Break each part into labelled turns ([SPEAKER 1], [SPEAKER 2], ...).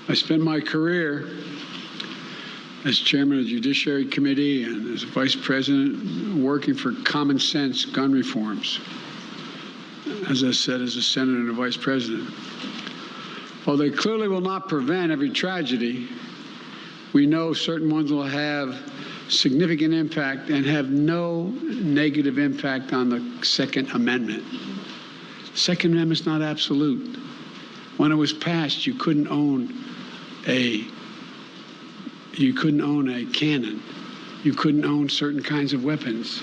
[SPEAKER 1] I spent my career as chairman of the Judiciary Committee and as vice president working for common sense gun reforms. As I said, as a senator and a vice president. While they clearly will not prevent every tragedy, we know certain ones will have significant impact and have no negative impact on the Second Amendment. The Second Amendment is not absolute. When it was passed, you couldn't own a cannon. You couldn't own certain kinds of weapons.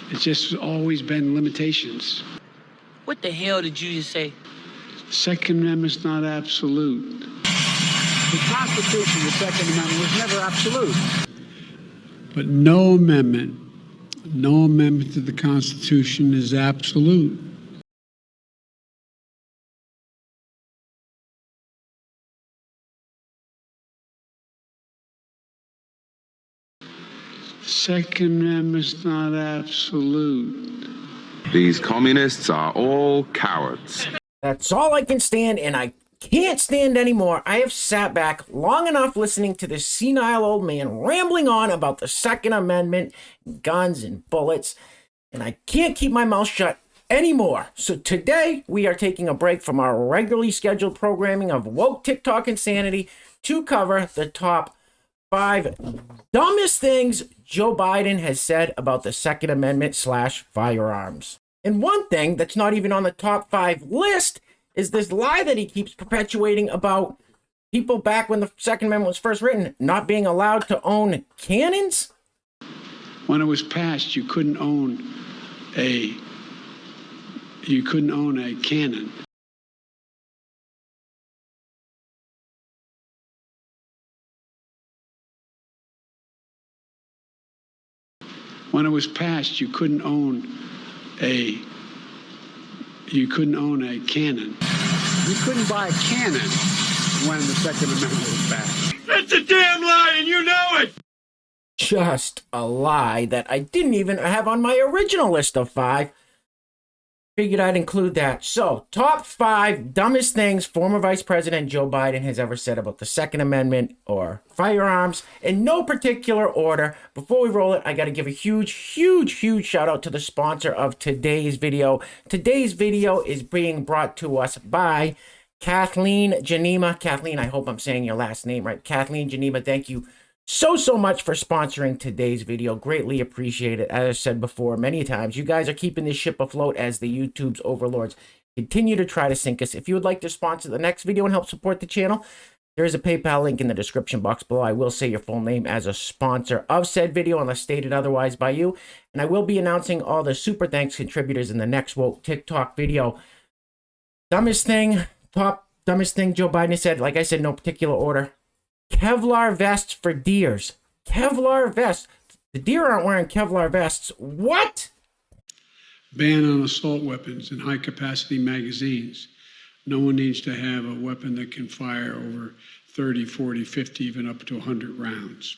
[SPEAKER 1] It's just always been limitations.
[SPEAKER 2] What the hell did you just say?
[SPEAKER 1] Second Amendment is not absolute. The Constitution, the Second Amendment, was never absolute. But no amendment to the Constitution is absolute. Second Amendment is not absolute.
[SPEAKER 3] These communists are all cowards.
[SPEAKER 4] That's all I can stand, and I can't stand anymore. I have sat back long enough listening to this senile old man rambling on about the Second Amendment, guns and bullets, and I can't keep my mouth shut anymore. So today we are taking a break from our regularly scheduled programming of woke TikTok insanity to cover the top 5 dumbest things Joe Biden has said about the Second Amendment / firearms. And one thing that's not even on the top 5 list is this lie that he keeps perpetuating about people back when the Second Amendment was first written not being allowed to own cannons.
[SPEAKER 1] When it was passed, you couldn't own a cannon. When it was passed, you couldn't own a cannon. You couldn't buy a cannon when the Second Amendment was passed.
[SPEAKER 5] That's a damn lie, and you know it!
[SPEAKER 4] Just a lie that I didn't even have on my original list of 5. Figured I'd include that. So, top 5 dumbest things former Vice President Joe Biden has ever said about the Second Amendment or firearms in no particular order. Before we roll it, I got to give a huge shout out to the sponsor of today's video. Today's video is being brought to us by Kathleen Janema. Kathleen, I hope I'm saying your last name right. Kathleen Janema, thank you so much for sponsoring today's video. Greatly appreciate it. As I said before many times, you guys are keeping this ship afloat as the YouTube's overlords continue to try to sink us. If you would like to sponsor the next video and help support the channel, there is a PayPal link in the description box below. I will say your full name as a sponsor of said video unless stated otherwise by you. And I will be announcing all the super thanks contributors in the next woke TikTok video. Dumbest thing, top dumbest thing Joe Biden said, like I said, no particular order. Kevlar vests for deers. Kevlar vests. The deer aren't wearing Kevlar vests. What?
[SPEAKER 1] Ban on assault weapons and high-capacity magazines. No one needs to have a weapon that can fire over 30, 40, 50, even up to 100 rounds.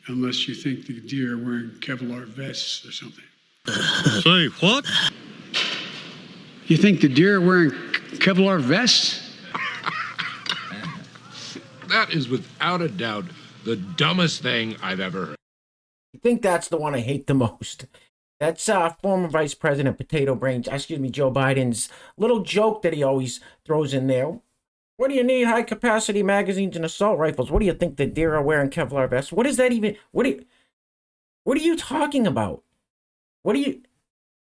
[SPEAKER 1] Unless you think the deer are wearing Kevlar vests or something.
[SPEAKER 5] Say what?
[SPEAKER 1] You think the deer are wearing Kevlar vests?
[SPEAKER 5] That is without a doubt the dumbest thing I've ever heard.
[SPEAKER 4] I think that's the one I hate the most. That's former Vice President Joe Biden's little joke that he always throws in there. What do you need high-capacity magazines and assault rifles? What do you think the deer are wearing Kevlar vests? What is that even? What are you talking about? What deer?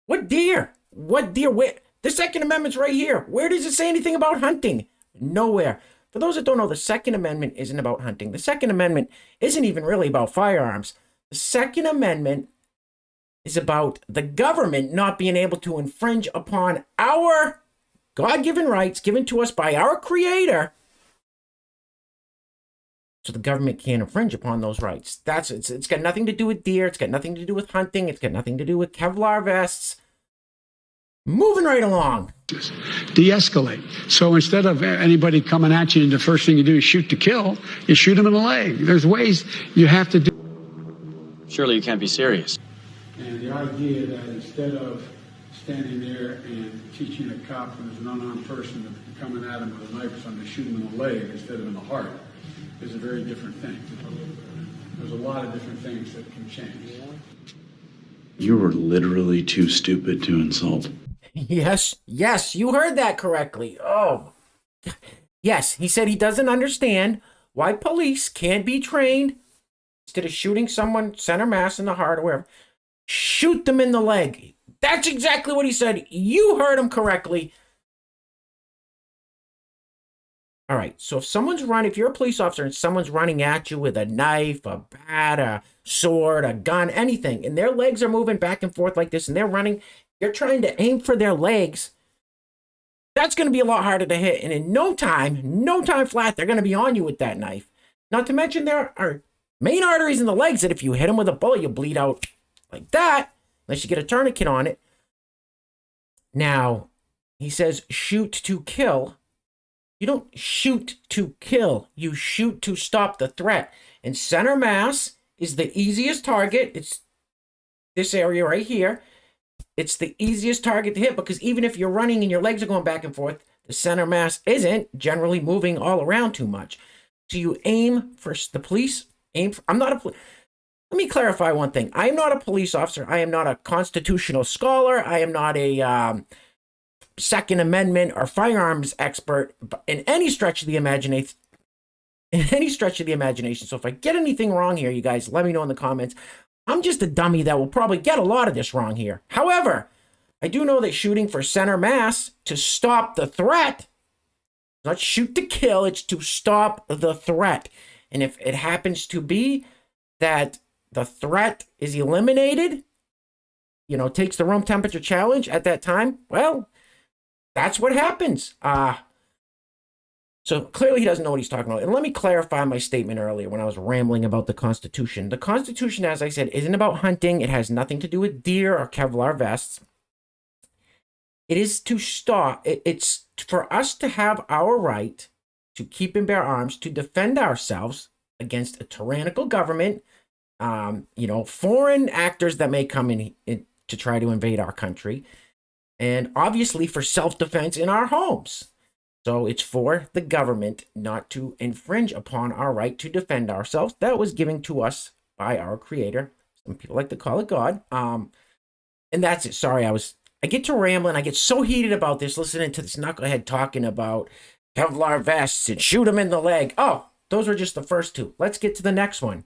[SPEAKER 4] What deer? Where? The Second Amendment's right here. Where does it say anything about hunting? Nowhere. For those that don't know, the Second Amendment isn't about hunting. The Second Amendment isn't even really about firearms. The Second Amendment is about the government not being able to infringe upon our God-given rights given to us by our Creator. So the government can't infringe upon those rights. It's got nothing to do with deer. It's got nothing to do with hunting. It's got nothing to do with Kevlar vests. Moving right along.
[SPEAKER 1] De-escalate. So instead of anybody coming at you, the first thing you do is shoot to kill, you shoot them in the leg. There's ways you have to do.
[SPEAKER 6] Surely you can't be serious.
[SPEAKER 1] And the idea that instead of standing there and teaching a cop who's an unarmed person to coming at him with a knife or something, shoot him in the leg instead of in the heart is a very different thing. There's a lot of different things that can change.
[SPEAKER 7] You were literally too stupid to insult.
[SPEAKER 4] Yes, you heard that correctly. Oh, yes, he said he doesn't understand why police can't be trained, instead of shooting someone center mass in the heart or wherever, shoot them in the leg. That's exactly what he said. You heard him correctly. All right, so if you're a police officer and someone's running at you with a knife, a bat, a sword, a gun, anything, and their legs are moving back and forth like this and they're running, you're trying to aim for their legs, that's going to be a lot harder to hit. And in no time flat, they're going to be on you with that knife. Not to mention there are main arteries in the legs that if you hit them with a bullet, you'll bleed out like that, unless you get a tourniquet on it. Now, he says shoot to kill. You don't shoot to kill. You shoot to stop the threat. And center mass is the easiest target. It's this area right here. It's the easiest target to hit because even if you're running and your legs are going back and forth, the center mass isn't generally moving all around too much. So you aim for the police. I'm not a police. Let me clarify one thing. I am not a police officer. I am not a constitutional scholar. I am not a Second Amendment or firearms expert in any stretch of the imagination. So if I get anything wrong here, you guys, let me know in the comments. I'm just a dummy that will probably get a lot of this wrong here. However, I do know that shooting for center mass to stop the threat, not shoot to kill, it's to stop the threat. And if it happens to be that the threat is eliminated, takes the room temperature challenge at that time, well, that's what happens. So clearly he doesn't know what he's talking about. And let me clarify my statement earlier when I was rambling about the Constitution. The Constitution, as I said, isn't about hunting. It has nothing to do with deer or Kevlar vests. It is to stop. It's for us to have our right to keep and bear arms, to defend ourselves against a tyrannical government, foreign actors that may come in to try to invade our country, and obviously for self-defense in our homes. So it's for the government not to infringe upon our right to defend ourselves. That was given to us by our Creator. Some people like to call it God. And that's it. Sorry, I get to rambling. I get so heated about this, listening to this knucklehead talking about Kevlar vests and shoot him in the leg. Oh, those were just the first two. Let's get to the next one.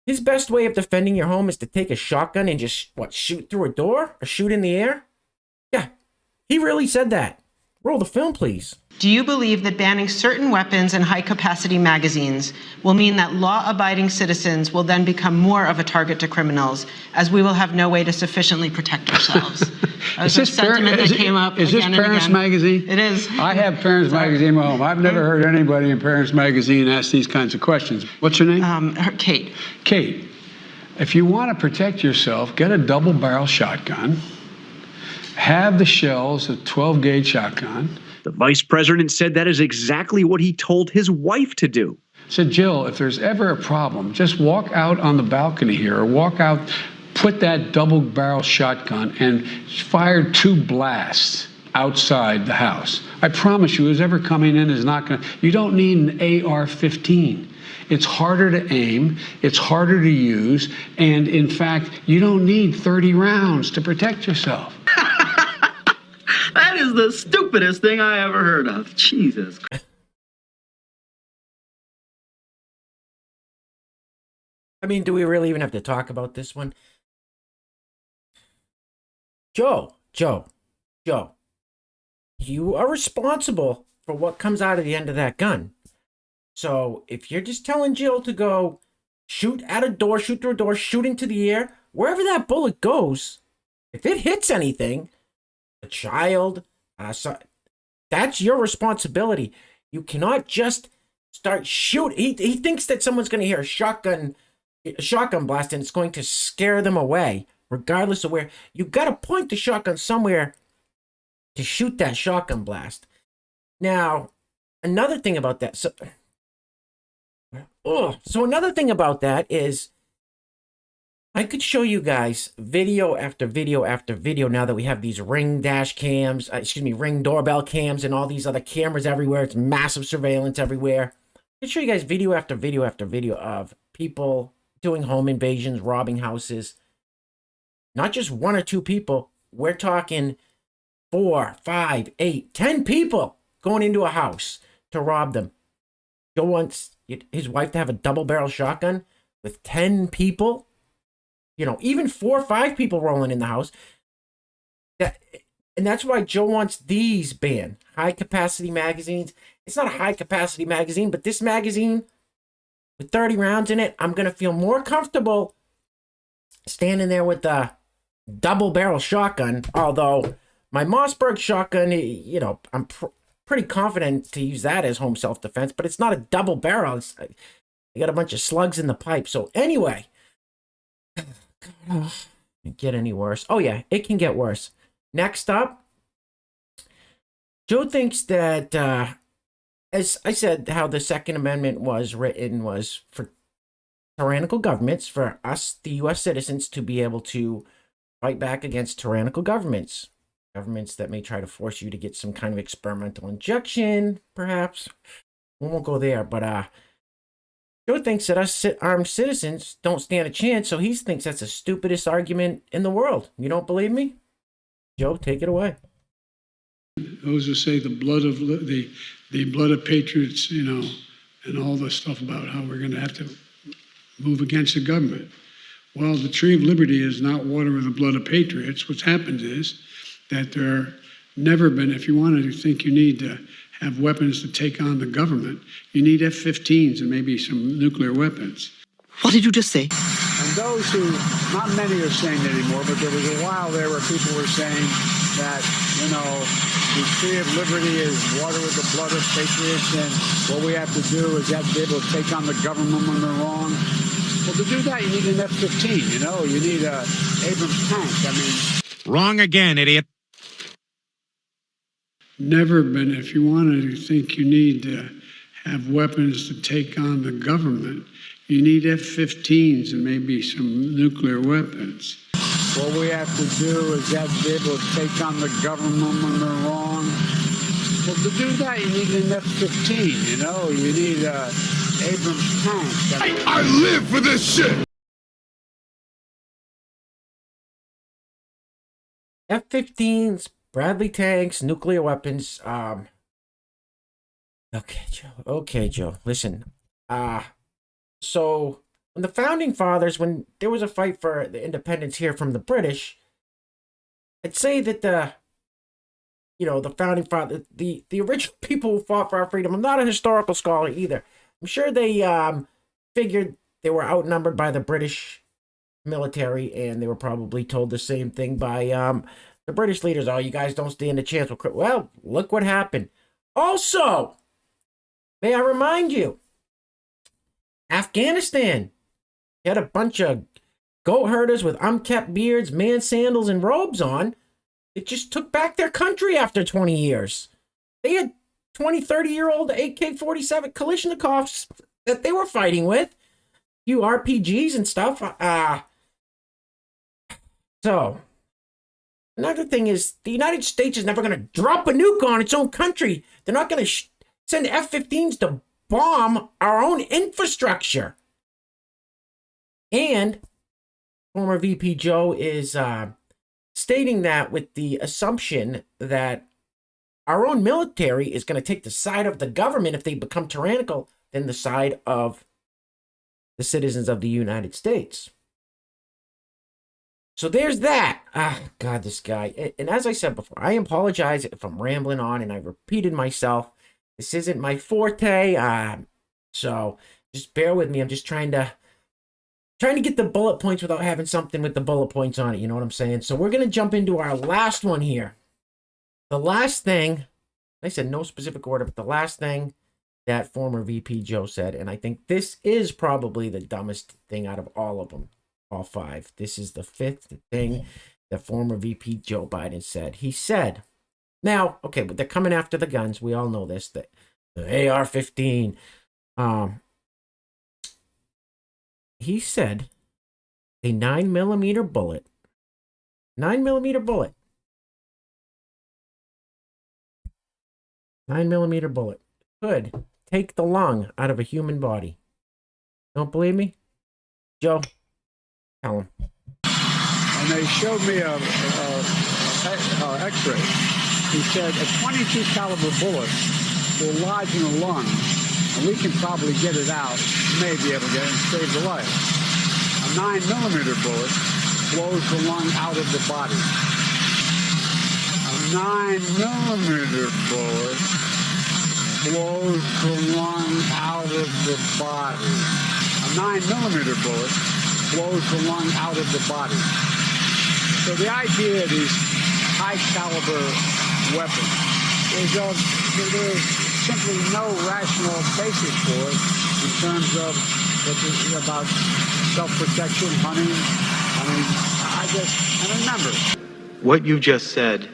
[SPEAKER 4] His best way of defending your home is to take a shotgun and just, shoot through a door or shoot in the air? Yeah, he really said that. Roll the film, please.
[SPEAKER 8] Do you believe that banning certain weapons and high-capacity magazines will mean that law-abiding citizens will then become more of a target to criminals, as we will have no way to sufficiently protect ourselves?
[SPEAKER 1] Is this Parents Magazine?
[SPEAKER 8] It is.
[SPEAKER 1] I have Parents Magazine in my home. I've never heard anybody in Parents Magazine ask these kinds of questions. What's her name?
[SPEAKER 8] Kate.
[SPEAKER 1] Kate, if you want to protect yourself, get a double-barrel shotgun. Have the shells, a 12-gauge shotgun.
[SPEAKER 9] The vice president said that is exactly what he told his wife to do.
[SPEAKER 1] Said, Jill, if there's ever a problem, just walk out on the balcony here or walk out, put that double-barrel shotgun and fire 2 blasts outside the house. I promise you, who's ever coming in is not going to, you don't need an AR-15. It's harder to aim, it's harder to use, and in fact, you don't need 30 rounds to protect yourself.
[SPEAKER 7] That is the stupidest thing I ever heard of. Jesus.
[SPEAKER 4] I mean, do we really even have to talk about this one? Joe, you are responsible for what comes out of the end of that gun. So if you're just telling Jill to go shoot at a door, shoot through a door, shoot into the air, wherever that bullet goes, if it hits anything, a child, that's your responsibility. You cannot just start shooting. He thinks that someone's going to hear a shotgun blast and it's going to scare them away, regardless of where. You got to point the shotgun somewhere to shoot that shotgun blast. Now, another thing about that. So another thing about that is I could show you guys video after video after video now that we have these Ring dash cams, Ring doorbell cams and all these other cameras everywhere. It's massive surveillance everywhere. I could show you guys video after video after video of people doing home invasions, robbing houses. Not just 1 or 2 people. We're talking 4, 5, 8, 10 people going into a house to rob them. Joe wants his wife to have a double-barrel shotgun with 10 people. You know, even 4 or 5 people rolling in the house. And that's why Joe wants these banned. High-capacity magazines. It's not a high-capacity magazine, but this magazine with 30 rounds in it, I'm going to feel more comfortable standing there with the double-barrel shotgun. Although my Mossberg shotgun, you know, I'm pretty confident to use that as home self-defense, but it's not a double-barrel. I got a bunch of slugs in the pipe. So anyway... get any worse. Oh yeah, it can get worse. Next up, Joe thinks that as I said, how the Second Amendment was written was for tyrannical governments, for us, the US citizens, to be able to fight back against tyrannical governments that may try to force you to get some kind of experimental injection, perhaps. We won't go there, but Joe thinks that us armed citizens don't stand a chance, so he thinks that's the stupidest argument in the world. You don't believe me? Joe, take it away.
[SPEAKER 1] Those who say the blood of patriots, you know, and all the stuff about how we're going to have to move against the government. Well, the tree of liberty is not water with the blood of patriots. What's happened is that there never been, if you wanted to think you need to have weapons to take on the government, you need F-15s and maybe some nuclear weapons.
[SPEAKER 10] What did you just say?
[SPEAKER 11] And those who, not many are saying it anymore, but there was a while there where people were saying that, you know, the tree of liberty is water with the blood of patriots, and what we have to do is have to be able to take on the government when they're wrong. Well, to do that, you need an F-15, you know? You need a Abrams tank. I mean...
[SPEAKER 5] Wrong again, idiot.
[SPEAKER 1] Never been, if you wanted to think you need to have weapons to take on the government, you need F-15s and maybe some nuclear weapons.
[SPEAKER 11] What we have to do is have to be able to take on the government when they're wrong. Well, to do that, you need an F-15, you know? You need a Abrams tank.
[SPEAKER 3] I live for this shit!
[SPEAKER 4] F-15s, Bradley tanks, nuclear weapons. Okay, Joe. Listen. So when the founding fathers, when there was a fight for the independence here from the British, I'd say that the founding father, the original people who fought for our freedom. I'm not a historical scholar either. I'm sure they figured they were outnumbered by the British military, and they were probably told the same thing by the British leaders. Oh, you guys don't stand a chance. Well, look what happened. Also, may I remind you, Afghanistan had a bunch of goat herders with unkempt beards, man sandals, and robes on. It just took back their country after 20 years. They had 20, 30-year-old AK-47 Kalashnikovs that they were fighting with. A few RPGs and stuff. So, another thing is, the United States is never going to drop a nuke on its own country. They're not going to send F-15s to bomb our own infrastructure. And former VP Joe is stating that with the assumption that our own military is going to take the side of the government if they become tyrannical than the side of the citizens of the United States. So there's that. God, this guy. And as I said before, I apologize if I'm rambling on and I repeated myself. This isn't my forte. So just bear with me. I'm just trying to get the bullet points without having something with the bullet points on it. You know what I'm saying? So we're going to jump into our last one here. The last thing, I said no specific order, but the last thing that former VP Joe said, and I think this is probably the dumbest thing out of all of them. All 5. This is the 5th thing that former VP Joe Biden said. He said, now, okay, but they're coming after the guns. We all know this. The AR-15. He said a 9mm bullet. 9mm bullet. 9mm bullet could take the lung out of a human body. Don't believe me? Joe, tell him.
[SPEAKER 11] And they showed me a X-ray. He said a 22 caliber bullet will lodge in the lung, and we can probably get it out, may be able to get it and save the life. A 9mm bullet blows the lung out of the body. A 9mm bullet blows the lung out of the body. A 9mm bullet blows the lung out of the body. So the idea of these high caliber weapons, there's simply no rational basis for it in terms of what this is about self-protection, hunting. And remember.
[SPEAKER 10] What you just said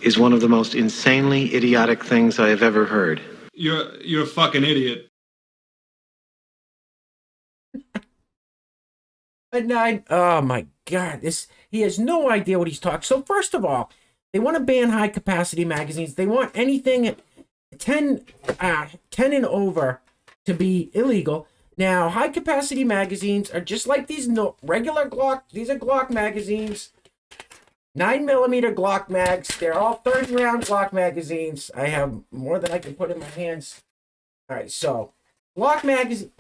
[SPEAKER 10] is one of the most insanely idiotic things I have ever heard.
[SPEAKER 12] You're a fucking idiot.
[SPEAKER 4] Oh my God, he has no idea what he's talking. So first of all, they want to ban high capacity magazines. They want anything at 10 and over to be illegal. Now, high capacity magazines are just like these regular Glock. These are Glock magazines. 9mm Glock mags. They're all 30-round Glock magazines. I have more than I can put in my hands. All right, so Glock magazines,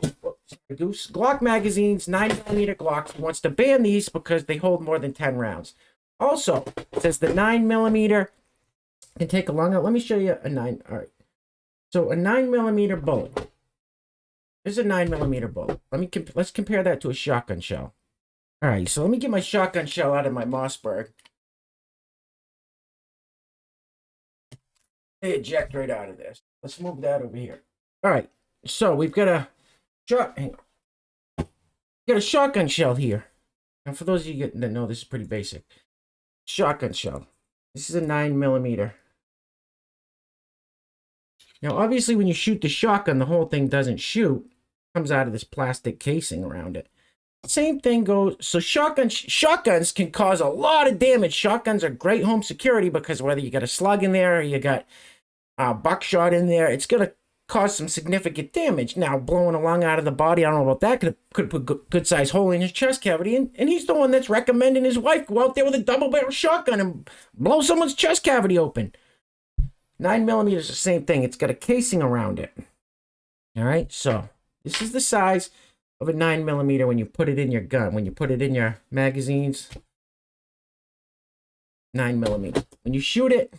[SPEAKER 4] 9mm Glocks. He wants to ban these because they hold more than 10 rounds. Also, it says the 9mm can take a longer. Let me show you a 9. All right. So a 9mm bullet. This is a 9mm bullet. Let's compare that to a shotgun shell. All right. So let me get my shotgun shell out of my Mossberg. They eject right out of this. Let's move that over here. All right. So we've got a shotgun shell here. And for those of you that know, this is pretty basic. Shotgun shell. This is a 9mm. Now, obviously, when you shoot the shotgun, the whole thing doesn't shoot. It comes out of this plastic casing around it. Same thing goes. So shotguns can cause a lot of damage. Shotguns are great home security because whether you got a slug in there or you got buckshot in there, it's going to cause some significant damage. Now, blowing a lung out of the body, I don't know about that. Could put a good-sized hole in his chest cavity. And he's the one that's recommending his wife go out there with a double-barrel shotgun and blow someone's chest cavity open. 9mm is the same thing. It's got a casing around it. All right, so this is the size of a 9mm when you put it in your gun. When you put it in your magazines, 9mm. When you shoot it,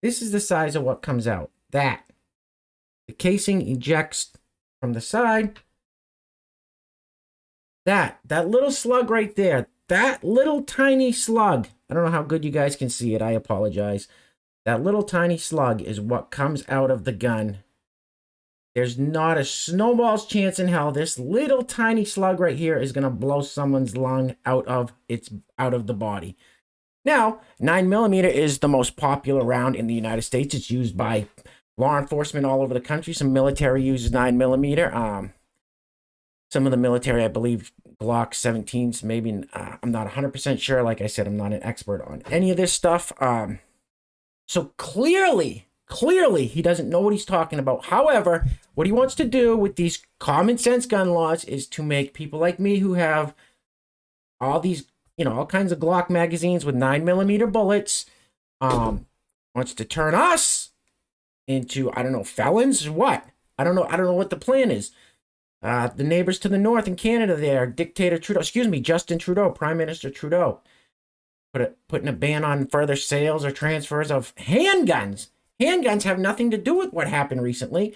[SPEAKER 4] this is the size of what comes out. The casing ejects from the side. That little slug right there, that little tiny slug. I don't know how good you guys can see it. I apologize. That little tiny slug is what comes out of the gun. There's not a snowball's chance in hell this little tiny slug right here is going to blow someone's lung out of the body. Now, 9mm is the most popular round in the United States. It's used by law enforcement all over the country. Some military uses 9mm. Some of the military, I believe, Glock 17s, maybe. I'm not 100% sure. Like I said, I'm not an expert on any of this stuff. So clearly, he doesn't know what he's talking about. However, what he wants to do with these common sense gun laws is to make people like me who have all these, all kinds of Glock magazines with 9mm bullets, wants to turn us into, I don't know, felons or what? I don't know what the plan is. The neighbors to the north in Canada there, Justin Trudeau, Prime Minister Trudeau, putting a ban on further sales or transfers of handguns. Handguns have nothing to do with what happened recently.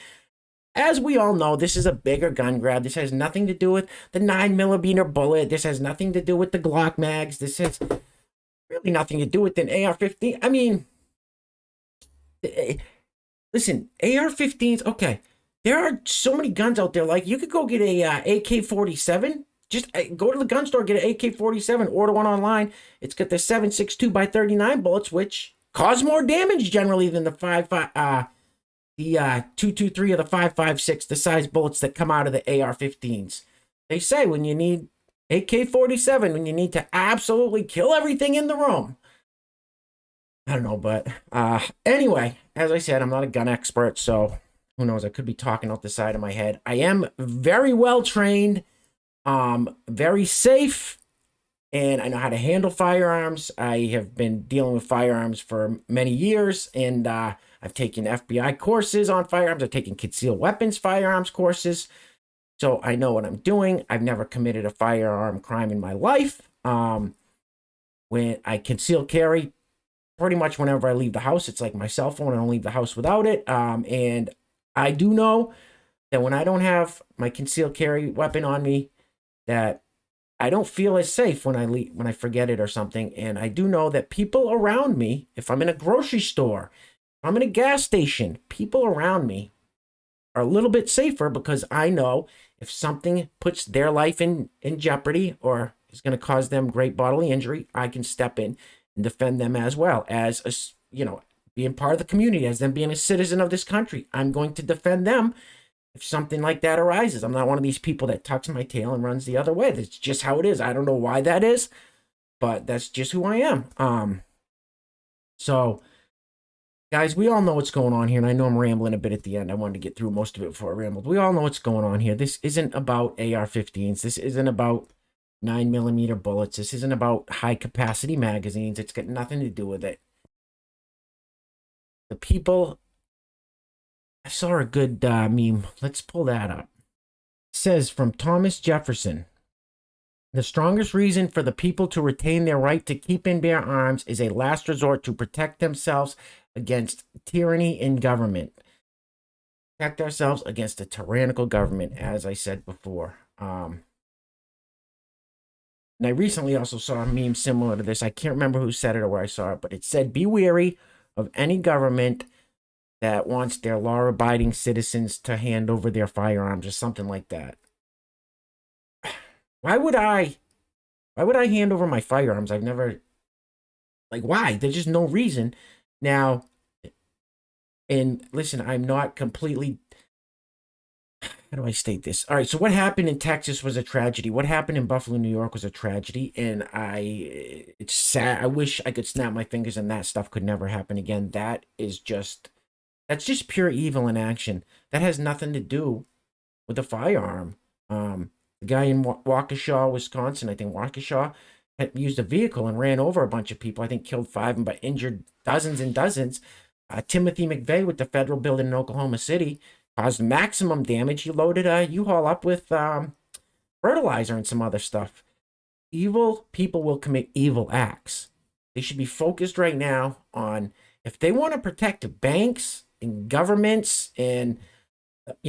[SPEAKER 4] As we all know, this is a bigger gun grab. This has nothing to do with the 9mm bullet. This has nothing to do with the Glock mags. This has really nothing to do with an AR-15. I mean, listen, AR-15s, okay. There are so many guns out there. Like, you could go get a AK-47. Just go to the gun store, get an AK-47, order one online. It's got the 7.62 by 39 bullets, which cause more damage generally than the 223 or the 5.56, the size bullets that come out of the AR-15s. they say when you need AK-47, when you need to absolutely kill everything in the room. I don't know, but anyway, as I said, I'm not a gun expert, so who knows? I could be talking out the side of my head. I am very well trained, very safe, and I know how to handle firearms. I have been dealing with firearms for many years, and I've taken FBI courses on firearms. I've taken concealed weapons firearms courses, so I know what I'm doing. I've never committed a firearm crime in my life. When I conceal carry, pretty much whenever I leave the house, it's like my cell phone. I don't leave the house without it. And I do know that when I don't have my concealed carry weapon on me, that I don't feel as safe when I leave, when I forget it or something. And I do know that people around me, if I'm in a grocery store, if I'm in a gas station, people around me are a little bit safer because I know if something puts their life in jeopardy or is going to cause them great bodily injury, I can step in and defend them as well as, being part of the community, as them being a citizen of this country. I'm going to defend them if something like that arises. I'm not one of these people that tucks my tail and runs the other way. That's just how it is. I don't know why that is, but that's just who I am. So, guys, we all know what's going on here, and I know I'm rambling a bit at the end. I wanted to get through most of it before I rambled. We all know what's going on here. This isn't about AR-15s. This isn't about 9mm bullets. This isn't about high-capacity magazines. It's got nothing to do with it. The people... I saw a good meme. Let's pull that up. It says, from Thomas Jefferson, the strongest reason for the people to retain their right to keep and bear arms is a last resort to protect themselves against tyranny in government. Protect ourselves against a tyrannical government, as I said before. And I recently also saw a meme similar to this. I can't remember who said it or where I saw it, but it said, be wary of any government that wants their law-abiding citizens to hand over their firearms or something like that. Why would I hand over my firearms? I've never, why? There's just no reason. Now, and listen, I'm not completely, how do I state this? All right, so what happened in Texas was a tragedy. What happened in Buffalo, New York was a tragedy, and it's sad. I wish I could snap my fingers and that stuff could never happen again. That's just pure evil in action. That has nothing to do with a firearm. The guy in Waukesha, Wisconsin, I think Waukesha, had used a vehicle and ran over a bunch of people. I think killed 5 but injured dozens and dozens. Timothy McVeigh with the federal building in Oklahoma City caused maximum damage. He loaded a U-Haul up with fertilizer and some other stuff. Evil people will commit evil acts. They should be focused right now on, if they want to protect banks and governments and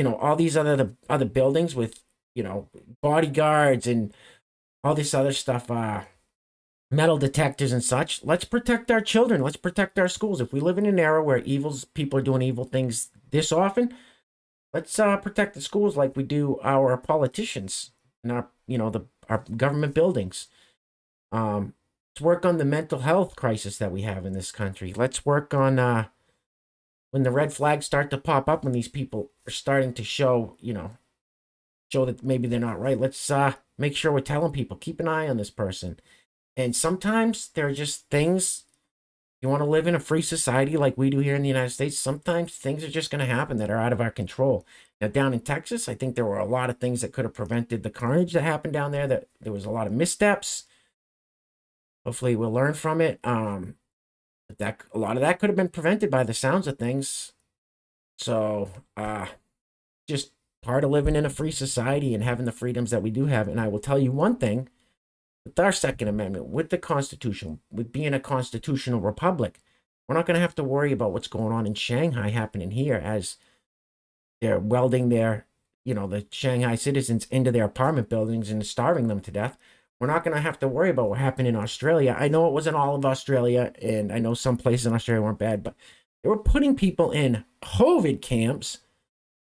[SPEAKER 4] all these other buildings with bodyguards and all this other stuff, metal detectors and such, let's protect our children. Let's protect our schools. If we live in an era where people are doing evil things this often, let's protect the schools like we do our politicians and our government buildings. Let's work on the mental health crisis that we have in this country. Let's work on when the red flags start to pop up, when these people are starting to show that maybe they're not right. Let's make sure we're telling people, keep an eye on this person. And sometimes there are just things, you want to live in a free society like we do here in the United States, sometimes things are just going to happen that are out of our control. Now, down in Texas, I think there were a lot of things that could have prevented the carnage that happened down there, that there was a lot of missteps. Hopefully we'll learn from it. But a lot of that could have been prevented by the sounds of things. So, just part of living in a free society and having the freedoms that we do have. And I will tell you one thing, with our Second Amendment, with the Constitution, with being a constitutional republic, we're not going to have to worry about what's going on in Shanghai happening here, as they're welding the Shanghai citizens into their apartment buildings and starving them to death. We're not going to have to worry about what happened in Australia. I know it wasn't all of Australia, and I know some places in Australia weren't bad, but they were putting people in COVID camps.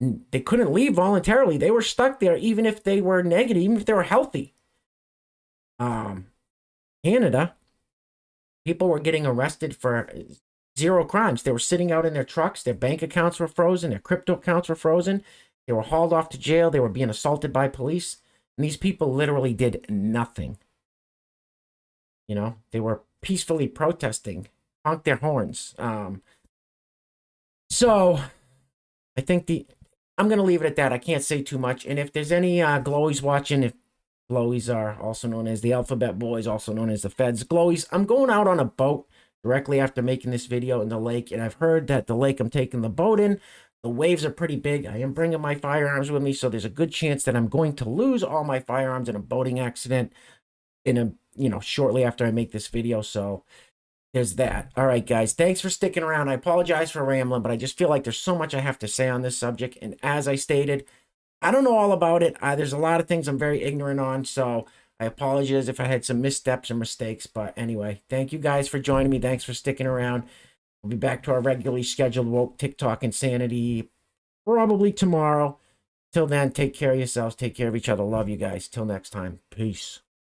[SPEAKER 4] They couldn't leave voluntarily. They were stuck there even if they were negative, even if they were healthy. Canada, people were getting arrested for zero crimes. They were sitting out in their trucks. Their bank accounts were frozen. Their crypto accounts were frozen. They were hauled off to jail. They were being assaulted by police. And these people literally did nothing. You know, they were peacefully protesting, honked their horns. So I think I'm going to leave it at that. I can't say too much. And if there's any glowies watching, if glowies are also known as the Alphabet Boys, also known as the Feds, glowies, I'm going out on a boat directly after making this video in the lake. And I've heard that the lake I'm taking the boat in, the waves are pretty big. I am bringing my firearms with me, so there's a good chance that I'm going to lose all my firearms in a boating accident shortly after I make this video. So there's that. All right, guys, thanks for sticking around. I apologize for rambling, but I just feel like there's so much I have to say on this subject. And as I stated, I don't know all about it. There's a lot of things I'm very ignorant on, so I apologize if I had some missteps or mistakes. But anyway, thank you guys for joining me. Thanks for sticking around. We'll be back to our regularly scheduled woke TikTok insanity probably tomorrow. Till then, take care of yourselves. Take care of each other. Love you guys. Till next time. Peace.